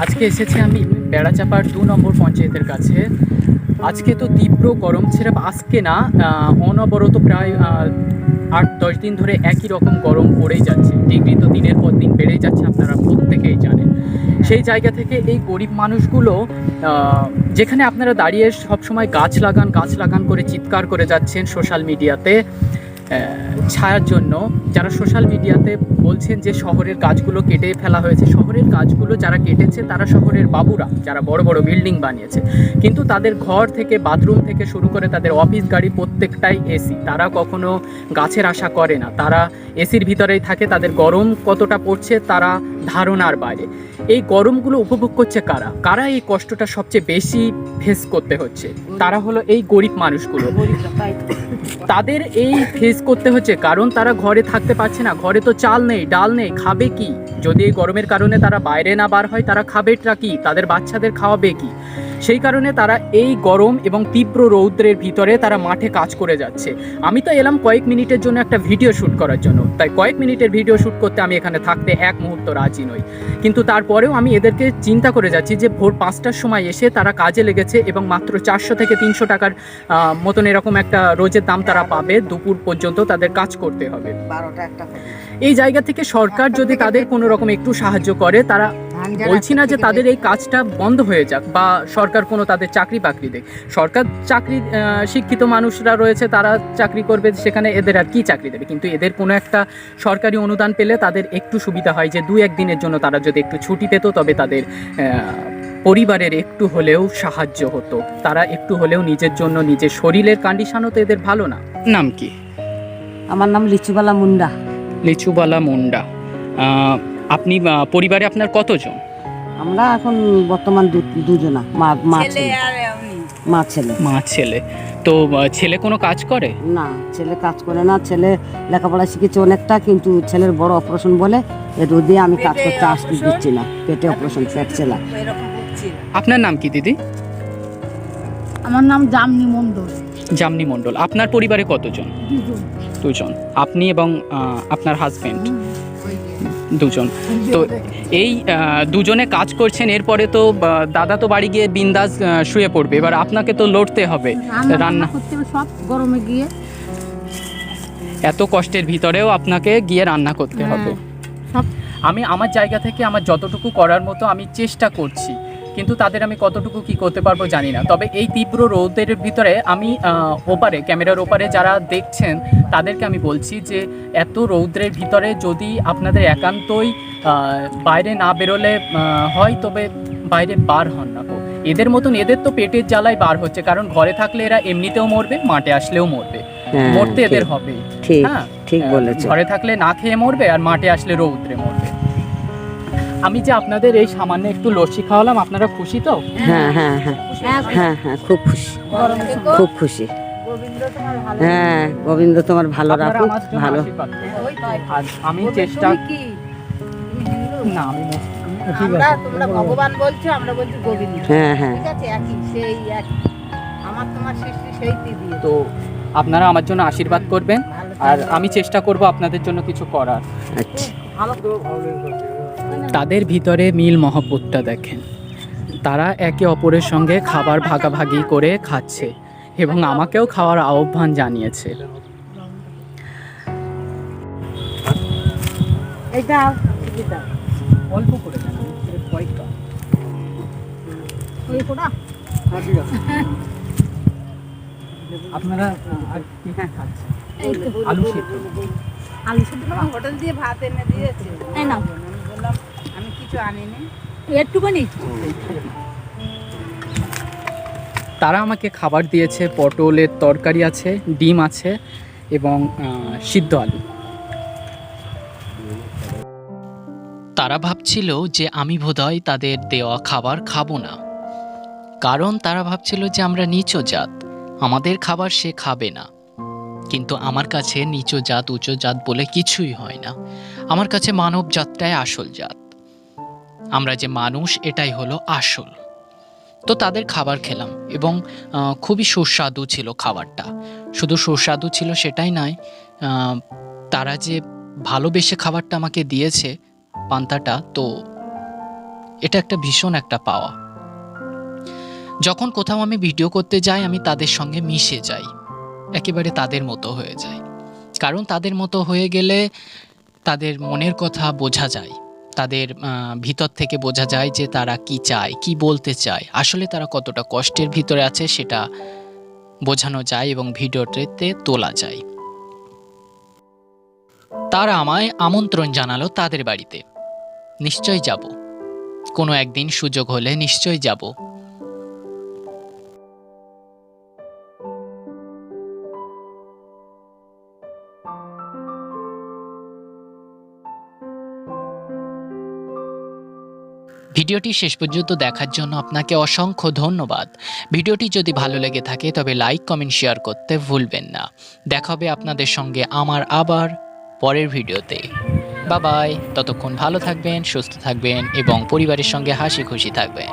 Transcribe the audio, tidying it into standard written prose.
আজকে এসেছি আমি বেড়াচাপার ২ নম্বর পঞ্চায়েতের কাছে। আজকে তো তীব্র গরম ছিল, আজকে না অনবরত প্রায় ৮-১০ দিন ধরে একই রকম গরম পড়েই যাচ্ছে। ডিগ্রি তো দিনের পর দিন বেড়েই যাচ্ছে, আপনারা প্রত্যেকেই জানেন। সেই জায়গা থেকে এই গরিব মানুষগুলো যেখানে আপনারা দাঁড়িয়ে সবসময় গাছ লাগান করে চিৎকার করে যাচ্ছেন সোশ্যাল মিডিয়াতে ছায়ার জন্য, যারা সোশ্যাল মিডিয়াতে বলছেন যে শহরের গাছগুলো কেটে ফেলা হয়েছে। শহরের গাছগুলো যারা কেটেছে তারা শহরের বাবুরা, যারা বড় বড় বিল্ডিং বানিয়েছে, কিন্তু তাদের ঘর থেকে বাথরুম থেকে শুরু করে তাদের অফিস গাড়ি প্রত্যেকটাই এসি। তারা কখনো গাছের আশা করে না, তারা এসির ভিতরেই থাকে। তাদের গরম কতটা পড়ছে তারা ধারণার বাইরে। এই গরমগুলো উপভোগ করছে কারা কারা এই কষ্টটা সবচেয়ে বেশি ফেস করতে হচ্ছে, তারা হলো এই গরিব মানুষগুলো। তাদের এই ফেস করতে হচ্ছে কারণ তারা ঘরে থাকতে পারছে না। ঘরে তো চাল নেই, ডাল নেই, খাবে কি? যদি এই গরমের কারণে তারা বাইরে না বার হয়, তারা খাবেটা কি? তাদের বাচ্চাদের খাওয়াবে কি? সেই কারণে তারা এই গরম এবং তীব্র রৌদ্রের ভিতরে তারা মাঠে কাজ করে যাচ্ছে। আমি তো এলাম কয়েক মিনিটের জন্য একটা ভিডিও শ্যুট করার জন্য, তাই কয়েক মিনিটের ভিডিও শ্যুট করতে আমি এখানে থাকতে এক মুহূর্ত রাজি নই। কিন্তু তারপরেও আমি এদেরকে চিন্তা করে যাচ্ছি যে ভোর ৫টার সময় এসে তারা কাজে লেগেছে এবং মাত্র ৪০০ থেকে ৩০০ টাকার মতন এরকম একটা রোজের দাম তারা পাবে। দুপুর পর্যন্ত তাদের কাজ করতে হবে। এই জায়গা থেকে সরকার যদি তাদের কোনো রকম একটু সাহায্য করে, তারা বলছি না যে তাদের এই কাজটা বন্ধ হয়ে যাক বা সরকার কোনো তাদের চাকরি বাকরি দেয়। সরকার চাকরি, শিক্ষিত মানুষরা রয়েছে তারা চাকরি করবে, সেখানে এদের আর কি চাকরি দেবে? কিন্তু এদের কোনো একটা সরকারি অনুদান পেলে তাদের একটু সুবিধা হয়, যে ২-১ দিনের জন্য তারা যদি একটু ছুটি পেত, তবে তাদের পরিবারের একটু হলেও সাহায্য হতো। তারা একটু হলেও নিজের জন্য, নিজের শরীরের কন্ডিশনও তো এদের ভালো না। নাম কি? আমার নাম লিচুবালা মুন্ডা। লিচুবালা মুন্ডা। আপনি পরিবারে আপনার কতজন? আমরা এখন বর্তমান দুজনা, মা ছেলে। তো ছেলে কোনো কাজ করে না? ছেলে কাজ করে না। ছেলে লেখাপড়া শিখেছে অনেকটা, কিন্তু ছেলের বড় অপারেশন বলে এ রোদে আমি কাজ করতে আসতে দিচ্ছি না। পেটে অপারেশন, পেট ছেলা। আপনার নাম কি দিদি? আমার নাম জামনি মণ্ডল। জামনি মণ্ডল। আপনার পরিবারে কতজন? দুজন। আপনি এবং আপনার হাজবেন্ড দুজন। তো এই দুজনে কাজ করছেন, এরপরে তো দাদা তো বাড়ি গিয়ে বিন্দাস শুয়ে পড়বে, এবার আপনাকে তো লড়তে হবে, রান্না করতে হবে সব গরমে গিয়ে। এত কষ্টের ভিতরেও আপনাকে গিয়ে রান্না করতে হবে। আমি আমার জায়গা থেকে আমার যতটুকু করার মতো আমি চেষ্টা করছি, কিন্তু তাদের আমি কতটুকু কি করতে পারবো জানি না। তবে এই তীব্র রোদের ভিতরে আমি ওপারে, ক্যামেরার ওপারে যারা দেখছেন তাদেরকে আমি বলছি যে এত রৌদ্রের ভিতরে যদি আপনাদের একান্তই বাইরে না বেরোলে হয়, তবে বাইরে বার হন না। তো এদের মতন এদের তো পেটের জ্বালায় বার হচ্ছে, কারণ ঘরে থাকলে এরা এমনিতেও মরবে, মাঠে আসলেও মরবে, মরতে এদের হবে। হ্যাঁ, ঠিক বলেছেন। ঘরে থাকলে না খেয়ে মরবে, আর মাঠে আসলে রৌদ্রে মরবে। আমি যে আপনাদের এই সামান্য একটু লস্যি খাওয়ালাম, আপনারা খুশি তো? হ্যাঁ হ্যাঁ হ্যাঁ হ্যাঁ হ্যাঁ, খুব খুশি, খুব খুশি। হ্যাঁ, গোবিন্দ তোমার ভালো রাখুক, ভালো। আর আমি চেষ্টা না, আমি তোমরা ভগবান বলছো, আমরা বলছি গোবিন্দ। হ্যাঁ হ্যাঁ, ঠিক আছে, একই সেই একই। আমার তোমার সৃষ্টি সেই দিদি। তো আপনারা আমার জন্য আশীর্বাদ করবেন, আর আমি চেষ্টা করব আপনাদের জন্য কিছু করার। আচ্ছা। তাদের ভিতরে মিল মহব্বতটা দেখেন, তারা একে অপরের সঙ্গে খাবার ভাগাভাগি করে খাচ্ছে এবং আমাকেও খাওয়ার আহ্বান জানিয়েছে। এটা অল্প করে দেন, কয়েকটা। আপনারা আর কি খাচ্ছেন? আলু সিদ্ধ। আলু সিদ্ধ হোটেল দিয়ে ভাত এনে দিয়েছে। এই নাও। বললাম আমি কিছু আনিনি, একটুখানি। তারা আমাকে খাবার দিয়েছে, পটলের তরকারি আছে, ডিম আছে এবং সিদ্ধ আলু। তারা ভাবছিল যে আমি বোধহয় তাদের দেওয়া খাবার খাবো না, কারণ তারা ভাবছিল যে আমরা নিচু জাত, আমাদের খাবার সে খাবে না। কিন্তু আমার কাছে নিচু জাত উঁচু জাত বলে কিছুই হয় না। আমার কাছে মানব জাতটাই আসল জাত। আমরা যে মানুষ, এটাই হলো আসল। তো তাদের খাবার খেলাম এবং খুবই সুস্বাদু ছিল খাবারটা। শুধু সুস্বাদু ছিল সেটাই নয়, তারা যে ভালোবেসে খাবারটা আমাকে দিয়েছে, পান্তাটা, তো এটা একটা ভীষণ একটা পাওয়া। যখন কোথাও আমি ভিডিও করতে যাই আমি তাদের সঙ্গে মিশে যাই, একেবারে তাদের মতো হয়ে যাই। কারণ তাদের মতো হয়ে গেলে তাদের মনের কথা বোঝা যায়, তাদের ভিতর থেকে বোঝা যায় যে তারা কি চায়, কি বলতে চায়, আসলে তারা কতটা কষ্টের ভিতরে আছে সেটা বোঝানো যায় এবং ভিডিওতে তোলা যায়। তারা আমায় আমন্ত্রণ জানালো তাদের বাড়িতে। নিশ্চয়ই যাব, কোনো একদিন সুযোগ হলে নিশ্চয়ই যাব। ভিডিওটি শেষ পর্যন্ত দেখার জন্য আপনাকে অসংখ্য ধন্যবাদ। ভিডিওটি যদি ভালো লেগে থাকে তবে লাইক, কমেন্ট, শেয়ার করতে ভুলবেন না। দেখা হবে আপনাদের সঙ্গে আমার আবার পরের ভিডিওতে। Bye bye. ততক্ষণ ভালো থাকবেন, সুস্থ থাকবেন এবং পরিবারের সঙ্গে হাসি খুশি থাকবেন।